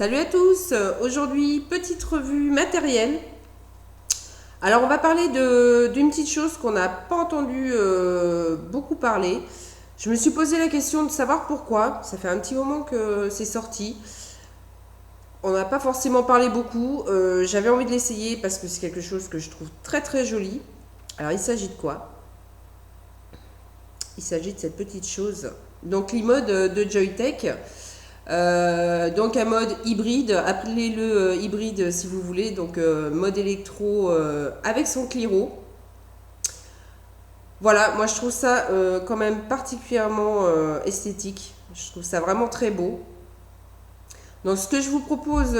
Salut à tous, aujourd'hui petite revue matérielle. Alors on va parler d'une petite chose qu'on n'a pas entendu beaucoup parler. Je me suis posé la question de savoir pourquoi, ça fait un petit moment que c'est sorti. On n'a pas forcément parlé beaucoup, j'avais envie de l'essayer parce que c'est quelque chose que je trouve très très joli. Alors il s'agit de quoi? Il s'agit de cette petite chose. Donc l'iMode de Joytech. Donc un mode hybride, appelez-le hybride si vous voulez, donc mode électro avec son Cliro. Voilà, moi je trouve ça quand même particulièrement esthétique. Je trouve ça vraiment très beau. Donc ce que je vous propose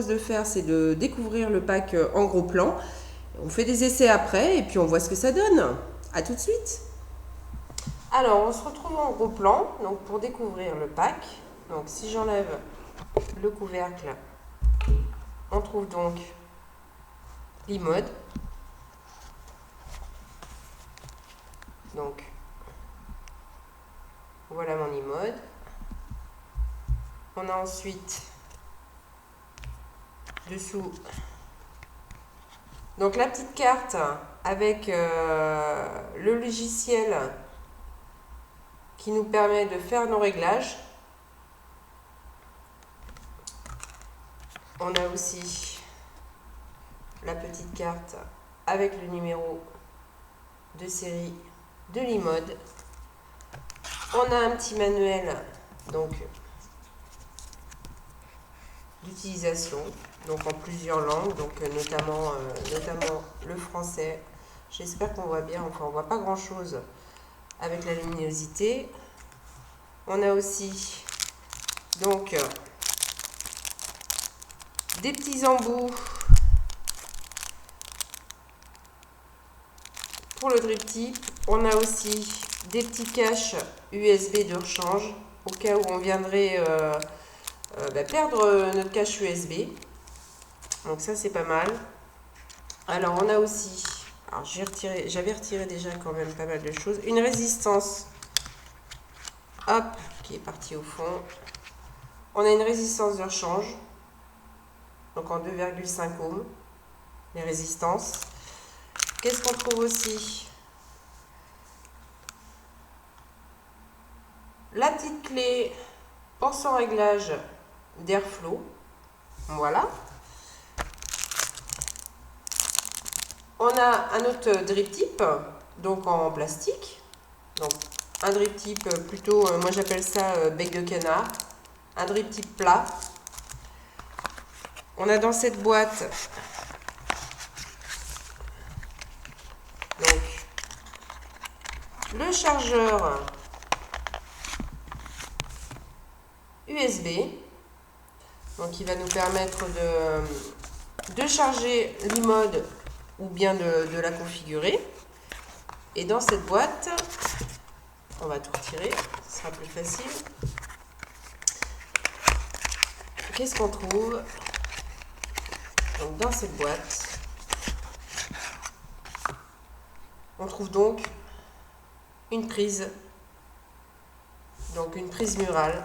de faire, c'est de découvrir le pack en gros plan. On fait des essais après et puis on voit ce que ça donne. A tout de suite. Alors on se retrouve en gros plan, donc pour découvrir le pack. Donc si j'enlève le couvercle, on trouve donc l'iMode. Donc voilà mon iMode. On a ensuite dessous donc la petite carte avec le logiciel qui nous permet de faire nos réglages. On a aussi la petite carte avec le numéro de série de l'iMode. On a un petit manuel donc d'utilisation, donc en plusieurs langues, donc notamment le français. J'espère qu'on voit bien, enfin on voit pas grand chose avec la luminosité. On a aussi donc des petits embouts pour le drip tip. On a aussi des petits caches USB de rechange au cas où on viendrait perdre notre cache USB. Donc ça c'est pas mal. Alors on a aussi, alors j'avais retiré déjà quand même pas mal de choses. Une résistance, hop, qui est partie au fond. On a une résistance de rechange, donc en 2,5 ohms, les résistances. Qu'est-ce qu'on trouve aussi? La petite clé pour son réglage d'airflow. Voilà. On a un autre drip tip, donc en plastique. Donc un drip tip plutôt, moi j'appelle ça bec de canard. Un drip tip plat. On a dans cette boîte donc le chargeur USB, donc qui va nous permettre de charger l'iMode ou bien de la configurer. Et dans cette boîte, on va tout retirer, ce sera plus facile. Qu'est-ce qu'on trouve? Donc dans cette boîte, on trouve donc une prise, donc une prise murale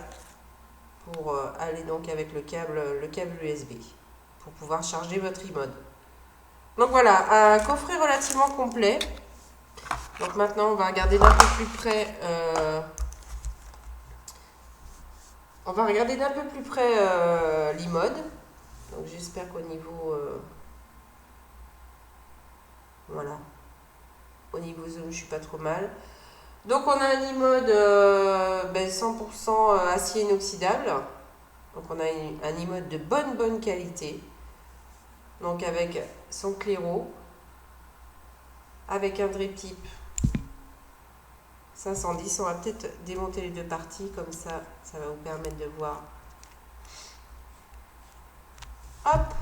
pour aller donc avec le câble USB pour pouvoir charger votre iMode. Donc voilà, un coffret relativement complet. Donc maintenant on va regarder d'un peu plus près l'iMode. Donc j'espère qu'au niveau voilà, au niveau zoom je suis pas trop mal. Donc on a un iMode 100% acier inoxydable. Donc on a un iMode de bonne qualité. Donc avec son claireau, avec un drip tip 510. On va peut-être démonter les deux parties, comme ça va vous permettre de voir. Hop.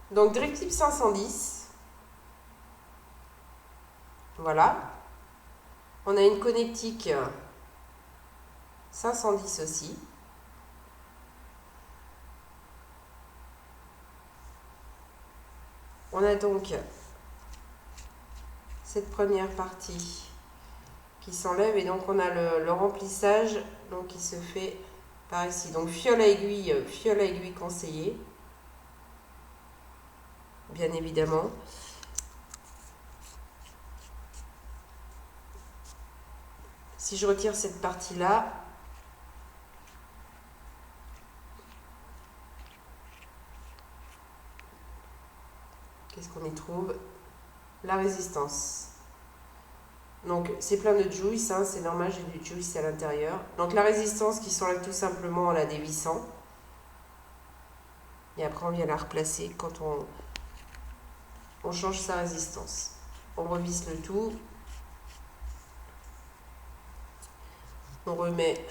Donc drip tip 510. Voilà. On a une connectique 510 aussi. On a donc cette première partie qui s'enlève et donc on a le remplissage donc qui se fait par ici. Donc fiole à aiguille conseillé, bien évidemment. Si je retire cette partie-là, qu'est-ce qu'on y trouve? La résistance. Donc c'est plein de juice, hein, c'est normal, j'ai du juice à l'intérieur. Donc la résistance qui s'enlève tout simplement en la dévissant. Et après on vient la replacer quand on change sa résistance. On revisse le tout. On remet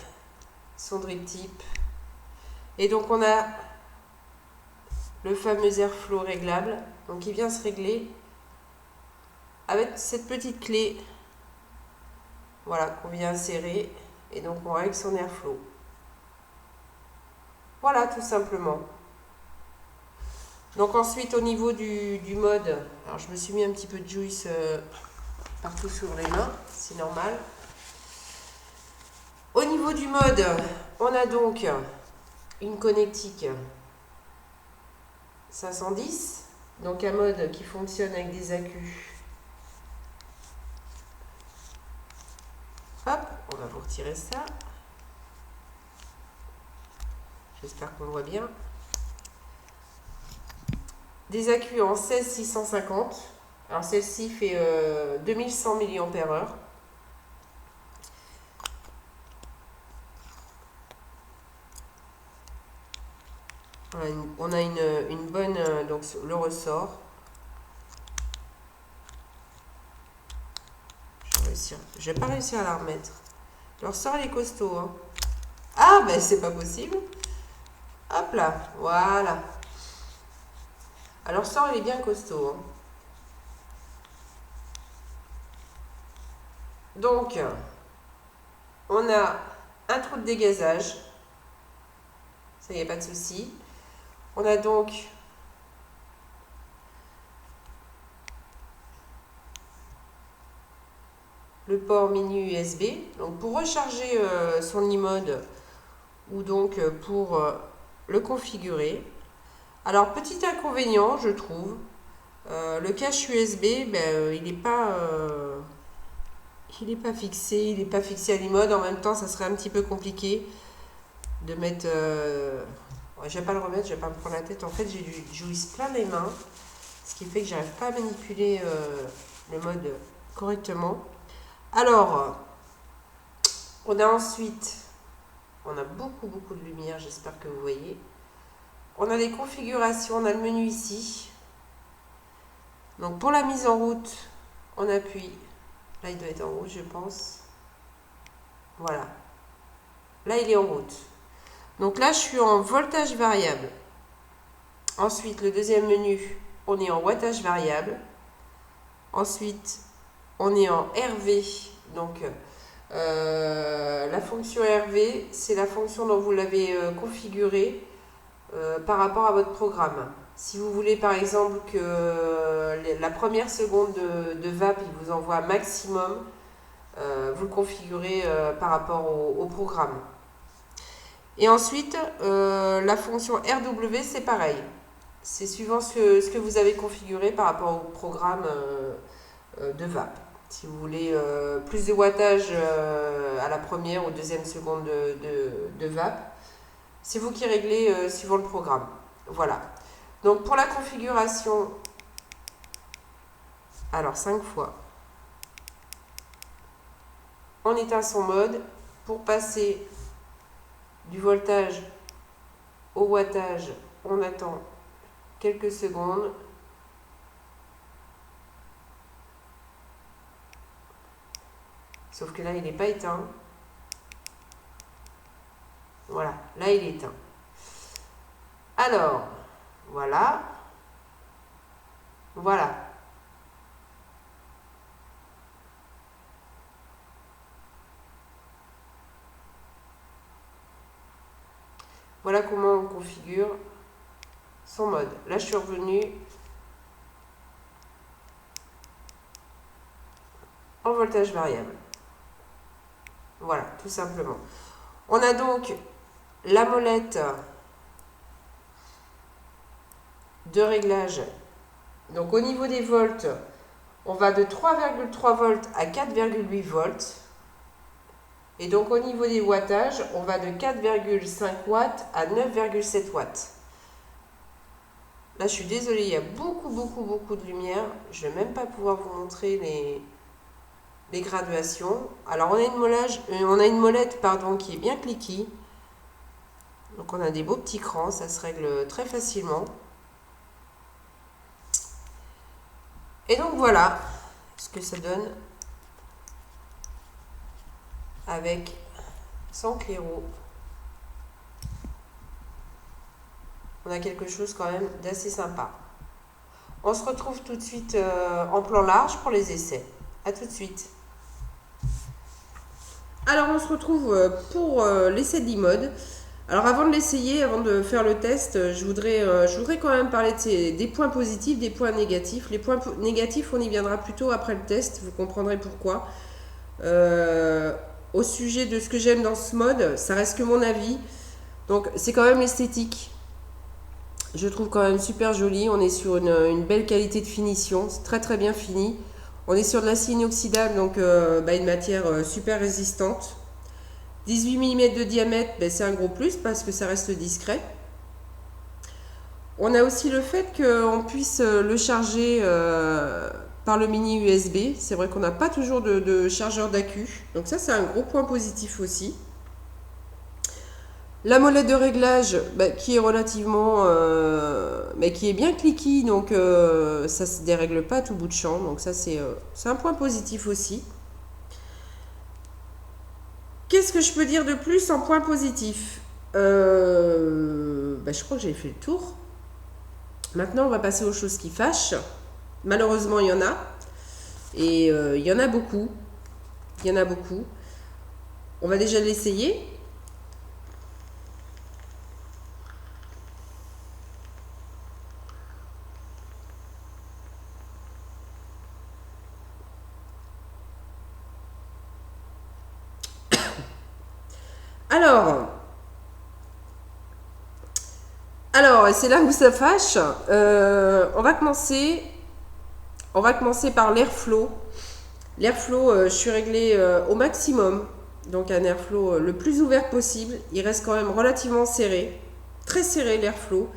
son drip tip. Et donc on a le fameux airflow réglable. Donc il vient se régler avec cette petite clé. Voilà, qu'on vient insérer. Et donc on règle son airflow. Voilà, tout simplement. Donc ensuite au niveau du mode, alors je me suis mis un petit peu de juice partout sur les mains, c'est normal. Au niveau du mode, on a donc une connectique 510, donc un mode qui fonctionne avec des accus. Hop, on va vous retirer ça. J'espère qu'on le voit bien. Des accus en 16650. Alors celle-ci fait 2100 mAh. On a une bonne, donc le ressort. Je vais pas réussir à la remettre. Le ressort il est costaud. Hein. Ah ben c'est pas possible. Hop là, voilà. Alors le ressort il est bien costaud. Hein. Donc on a un trou de dégazage. Ça y a pas de souci. On a donc le port mini USB. Donc pour recharger son iMode ou donc pour le configurer. Alors petit inconvénient, je trouve, le cache USB, ben, il n'est pas fixé, il n'est pas fixé à l'iMode. En même temps, ça serait un petit peu compliqué de mettre. Ouais, je vais pas le remettre, je vais pas me prendre la tête. En fait, j'ai du juice plein les mains, ce qui fait que j'arrive pas à manipuler le mode correctement. Alors, on a ensuite, on a beaucoup de lumière, j'espère que vous voyez. On a des configurations, on a le menu ici. Donc pour la mise en route, on appuie. Là, il doit être en route, je pense. Voilà. Là, il est en route. Donc là, je suis en voltage variable. Ensuite, le deuxième menu, on est en wattage variable. Ensuite, on est en RV. Donc, la fonction RV, c'est la fonction dont vous l'avez configurée par rapport à votre programme. Si vous voulez par exemple que la première seconde de VAP il vous envoie maximum, vous le configurez par rapport au programme. Et ensuite, la fonction RW, c'est pareil. C'est suivant ce que vous avez configuré par rapport au programme de VAP. Si vous voulez plus de wattage à la première ou deuxième seconde de VAP, c'est vous qui réglez suivant le programme. Voilà. Donc pour la configuration, alors 5 fois, on éteint son mode pour passer du voltage au wattage. On attend quelques secondes. Sauf que là, il n'est pas éteint. Voilà, là, il est éteint. Alors, voilà. Voilà. Voilà comment on configure son mode. Là, je suis revenue en voltage variable. Voilà, tout simplement. On a donc la molette de réglage. Donc au niveau des volts, on va de 3,3 volts à 4,8 volts. Et donc au niveau des wattages, on va de 4,5 watts à 9,7 watts. Là, je suis désolée, il y a beaucoup de lumière. Je ne vais même pas pouvoir vous montrer les graduations. Alors, on a une molette pardon, qui est bien cliquée. Donc, on a des beaux petits crans, ça se règle très facilement. Et donc, voilà ce que ça donne avec son claireau. On a quelque chose quand même d'assez sympa. On se retrouve tout de suite en plan large pour les essais. A tout de suite. Alors on se retrouve pour l'essai de l'e-mode. Alors avant de l'essayer, avant de faire le test, je voudrais quand même parler des points positifs, des points négatifs. Les points négatifs, on y viendra plutôt après le test, vous comprendrez pourquoi. Au sujet de ce que j'aime dans ce mode, ça reste que mon avis. Donc c'est quand même l'esthétique. Je trouve quand même super joli. On est sur une belle qualité de finition. C'est très bien fini. On est sur de l'acier inoxydable, donc une matière super résistante. 18 mm de diamètre, c'est un gros plus parce que ça reste discret. On a aussi le fait qu'on puisse le charger par le mini USB. C'est vrai qu'on n'a pas toujours de chargeur d'accu. Donc ça, c'est un gros point positif aussi. La molette de réglage qui est relativement qui est bien cliquée, donc ça se dérègle pas à tout bout de champ, donc ça c'est un point positif aussi. Qu'est-ce que je peux dire de plus en point positif? Je crois que j'ai fait le tour. Maintenant on va passer aux choses qui fâchent. Malheureusement il y en a, et il y en a beaucoup. On va déjà l'essayer. Alors, c'est là où ça fâche. On va commencer par l'airflow. L'airflow, je suis réglée au maximum. Donc un airflow le plus ouvert possible. Il reste quand même relativement serré. Très serré l'airflow.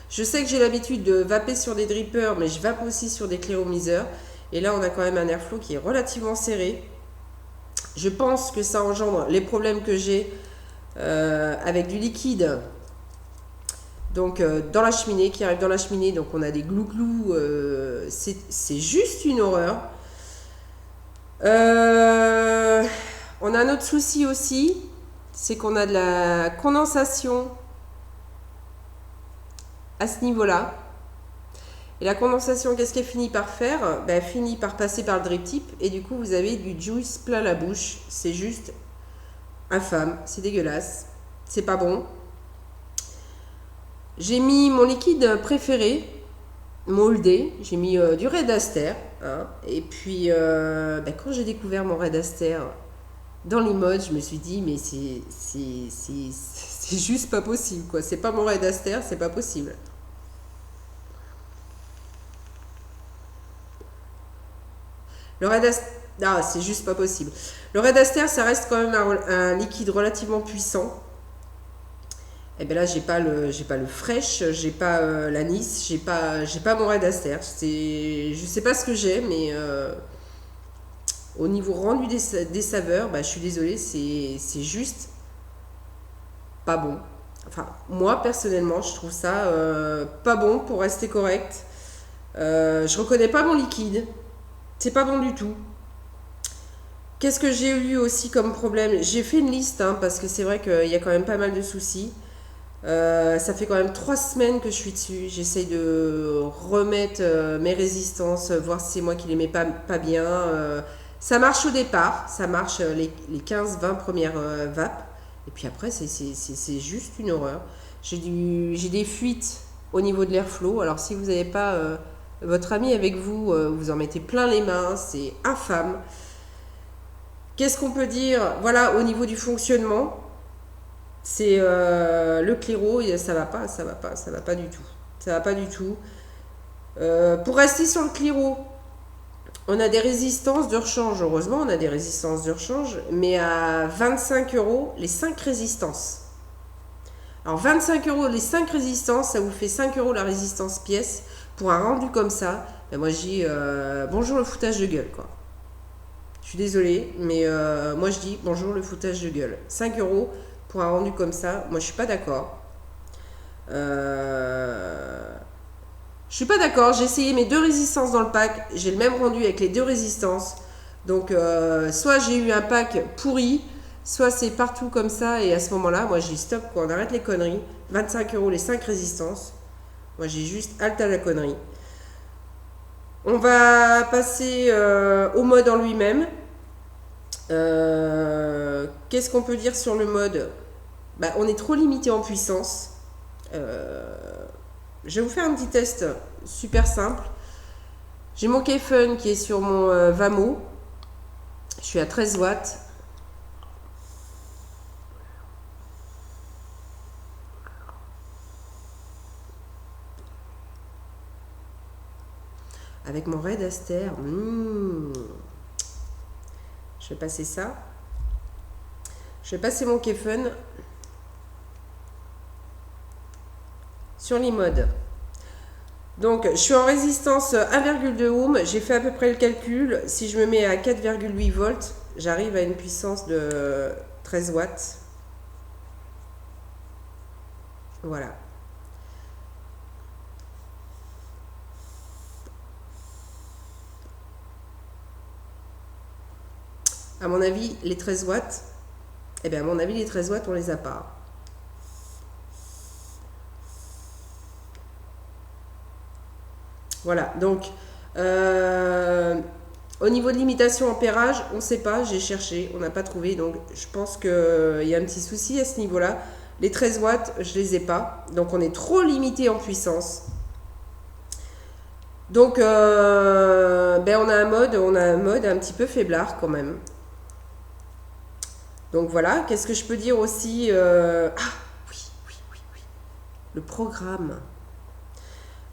Je sais que j'ai l'habitude de vaper sur des drippers, mais je vape aussi sur des cléromiseurs. Et là, on a quand même un airflow qui est relativement serré. Je pense que ça engendre les problèmes que j'ai avec du liquide. Donc dans la cheminée, qui arrive dans la cheminée, donc on a des glou-glou, c'est juste une horreur. On a un autre souci aussi, c'est qu'on a de la condensation à ce niveau-là. Et la condensation, qu'est-ce qu'elle finit par faire? Elle finit par passer par le drip tip, et du coup vous avez du juice plein la bouche. C'est juste infâme, c'est dégueulasse, c'est pas bon. J'ai mis mon liquide préféré, moldé. J'ai mis du Red Aster. Hein, et puis, quand j'ai découvert mon Red Aster dans l'e-mode, je me suis dit, mais c'est juste pas possible, quoi. C'est pas mon Red Aster, c'est pas possible. Le Red Aster, c'est juste pas possible. Le Red Aster, ça reste quand même un liquide relativement puissant. Et bien là, j'ai pas le Fresh, j'ai pas l'anis, j'ai pas mon Red Aster. Je sais pas ce que j'ai, mais au niveau rendu des saveurs, je suis désolée, c'est juste pas bon. Enfin, moi personnellement, je trouve ça pas bon pour rester correct. Je reconnais pas mon liquide, c'est pas bon du tout. Qu'est-ce que j'ai eu aussi comme problème? J'ai fait une liste, parce que c'est vrai qu'il y a quand même pas mal de soucis. Ça fait quand même 3 semaines que je suis dessus. J'essaye de remettre mes résistances, voir si c'est moi qui les mets pas bien. Ça marche au départ, ça marche les 15-20 premières vapes. Et puis après, c'est juste une horreur. J'ai des fuites au niveau de l'airflow. Alors si vous n'avez pas votre ami avec vous, vous en mettez plein les mains, c'est infâme. Qu'est-ce qu'on peut dire? Voilà, au niveau du fonctionnement, c'est le Clairo, ça va pas, ça va pas, ça va pas du tout. Ça va pas du tout. Pour rester sur le Clairo, on a des résistances de rechange. Heureusement, on a des résistances de rechange, mais à 25 euros les 5 résistances. Alors 25 euros les 5 résistances, ça vous fait 5 euros la résistance pièce. Pour un rendu comme ça, ben moi je dis bonjour le foutage de gueule, quoi. Je suis désolée, mais moi je dis bonjour le foutage de gueule. 5 euros pour un rendu comme ça, moi je suis pas d'accord. Je suis pas d'accord, j'ai essayé mes 2 résistances dans le pack, j'ai le même rendu avec les 2 résistances. Donc soit j'ai eu un pack pourri, soit c'est partout comme ça, et à ce moment-là, moi j'ai stop, quoi, on arrête les conneries. 25 euros les 5 résistances. Moi j'ai juste halte à la connerie. On va passer au mode en lui-même. Qu'est-ce qu'on peut dire sur le mode? Bah, on est trop limité en puissance. Je vais vous faire un petit test super simple. J'ai mon Kayfun qui est sur mon Vamo. Je suis à 13 watts. Avec mon Red Aster. Je vais passer ça. Je vais passer mon Kayfun sur l'e-mode. Donc, je suis en résistance 1,2 ohm. J'ai fait à peu près le calcul. Si je me mets à 4,8 volts, j'arrive à une puissance de 13 watts. Voilà. À mon avis, les 13 watts, eh bien, à mon avis, les 13 watts, on les a pas. Voilà, donc, au niveau de limitation ampérage, on ne sait pas, j'ai cherché, on n'a pas trouvé, donc je pense qu'il y a un petit souci à ce niveau-là. Les 13 watts, je ne les ai pas, donc on est trop limité en puissance. Donc, on a un mode un petit peu faiblard quand même. Donc voilà, qu'est-ce que je peux dire aussi oui. Le programme.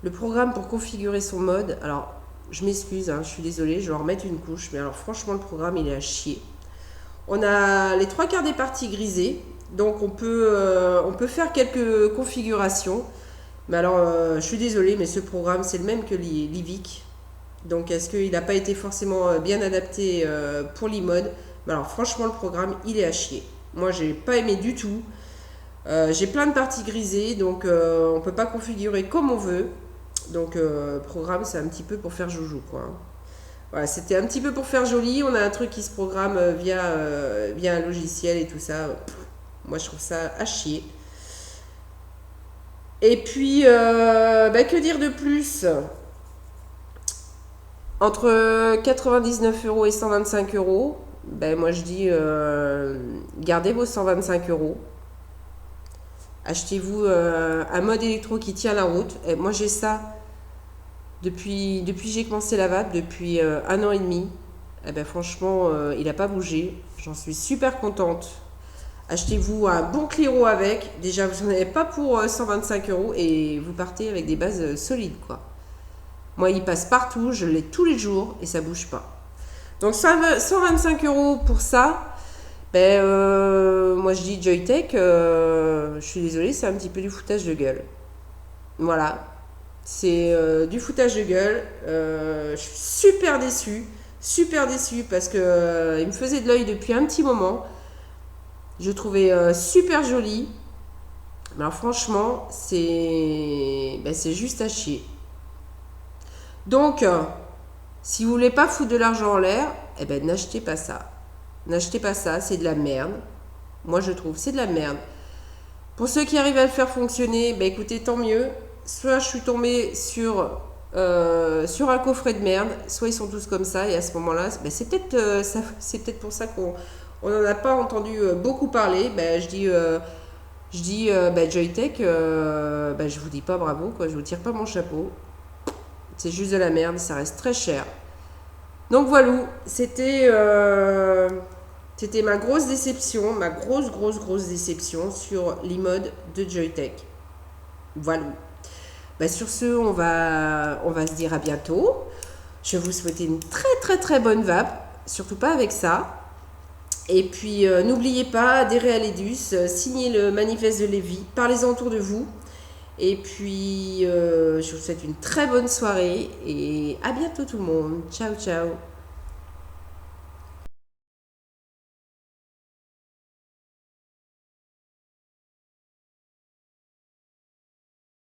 Le programme pour configurer son mode. Alors, je m'excuse, je suis désolée, je vais en remettre une couche. Mais alors, franchement, le programme, il est à chier. On a les 3 quarts des parties grisées. Donc, on peut faire quelques configurations. Mais alors, je suis désolée, mais ce programme, c'est le même que l'IVIC. Donc, est-ce qu'il n'a pas été forcément bien adapté pour l'e-mode? Alors franchement, le programme, il est à chier. Moi, j'ai pas aimé du tout. J'ai plein de parties grisées, donc on peut pas configurer comme on veut. Donc programme, c'est un petit peu pour faire joujou, quoi. Voilà, c'était un petit peu pour faire joli. On a un truc qui se programme via un logiciel et tout ça. Moi, je trouve ça à chier. Et puis, que dire de plus? Entre 99 euros et 125 euros, moi je dis gardez vos 125 euros. Achetez-vous un mode électro qui tient la route. Et moi j'ai ça depuis que j'ai commencé la vape, depuis 1 an et demi. Franchement, il n'a pas bougé. J'en suis super contente. Achetez-vous un bon Clairo avec. Déjà, vous n'en avez pas pour 125 euros et vous partez avec des bases solides, quoi. Moi, il passe partout, je l'ai tous les jours et ça bouge pas. Donc 125 euros pour ça. Moi je dis Joytech, je suis désolée, c'est un petit peu du foutage de gueule. Voilà, c'est du foutage de gueule. Je suis super déçue parce que il me faisait de l'œil depuis un petit moment. Je trouvais super joli. Mais alors franchement, c'est juste à chier. Donc, si vous voulez pas foutre de l'argent en l'air, n'achetez pas ça. N'achetez pas ça, c'est de la merde. Moi, je trouve, c'est de la merde. Pour ceux qui arrivent à le faire fonctionner, écoutez, tant mieux. Soit je suis tombée sur un coffret de merde, soit ils sont tous comme ça, et à ce moment-là, c'est peut-être pour ça qu'on n'en a pas entendu beaucoup parler. Je dis Joytech, je vous dis pas bravo, quoi, je vous tire pas mon chapeau. C'est juste de la merde, ça reste très cher. Donc voilà, c'était C'était ma grosse déception, ma grosse déception sur l'e-mode de Joytech. Voilà. Bah, sur ce, on va se dire à bientôt. Je vais vous souhaiter une très bonne vape, surtout pas avec ça. Et puis n'oubliez pas, adhérez à l'EDUS, signez le manifeste de Lévi, parlez-en autour de vous. Et puis je vous souhaite une très bonne soirée et à bientôt tout le monde. Ciao ciao.